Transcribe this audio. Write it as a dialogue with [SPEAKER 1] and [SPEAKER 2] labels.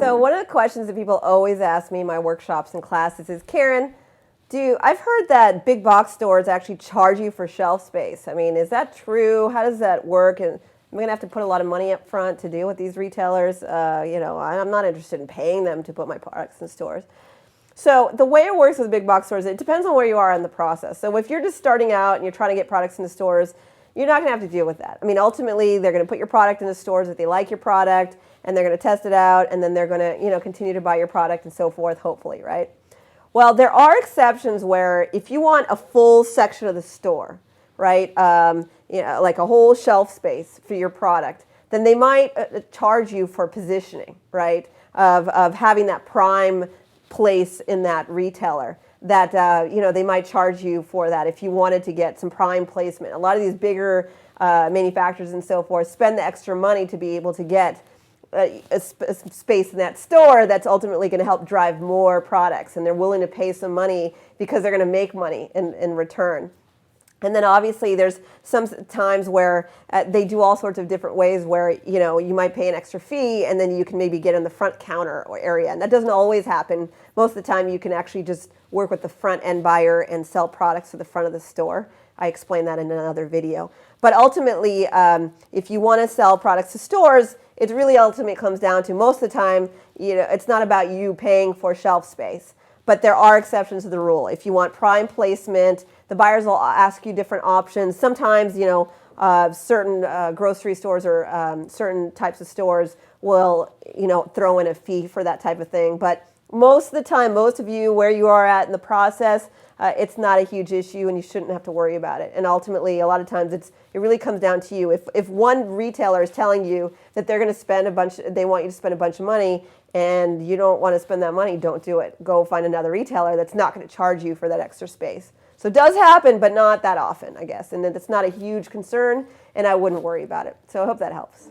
[SPEAKER 1] So one of the questions that people always ask me in my workshops and classes is, Karen, I've heard that big box stores actually charge you for shelf space. I mean, is that true? How does that work? And am I going to have to put a lot of money up front to deal with these retailers? I'm not interested in paying them to put my products in stores. So the way it works with big box stores, it depends on where you are in the process. So if you're just starting out and you're trying to get products into stores, you're not going to have to deal with that. I mean, ultimately, they're going to put your product in the stores if they like your product, and they're going to test it out, and then they're going to, continue to buy your product and so forth, hopefully, right? Well, there are exceptions where if you want a full section of the store, right, like a whole shelf space for your product, then they might charge you for positioning, right, of having that prime place in that retailer. That they might charge you for that if you wanted to get some prime placement. A lot of these bigger manufacturers and so forth spend the extra money to be able to get a space in that store that's ultimately going to help drive more products, and they're willing to pay some money because they're going to make money in return. And then obviously there's some times where they do all sorts of different ways where, you might pay an extra fee and then you can maybe get in the front counter or area. And that doesn't always happen. Most of the time you can actually just work with the front end buyer and sell products to the front of the store. I explained that in another video. But ultimately, if you want to sell products to stores, it really ultimately comes down to, most of the time, it's not about you paying for shelf space. But there are exceptions to the rule. If you want prime placement, the buyers will ask you different options. Sometimes, certain grocery stores or certain types of stores will, throw in a fee for that type of thing. But most of the time, most of you, where you are at in the process, it's not a huge issue and you shouldn't have to worry about it. And ultimately, a lot of times it really comes down to you. If one retailer is telling you that they're going to spend they want you to spend a bunch of money, and you don't want to spend that money, don't do it. Go find another retailer that's not going to charge you for that extra space. So it does happen, but not that often, I guess. And it's not a huge concern, and I wouldn't worry about it. So I hope that helps.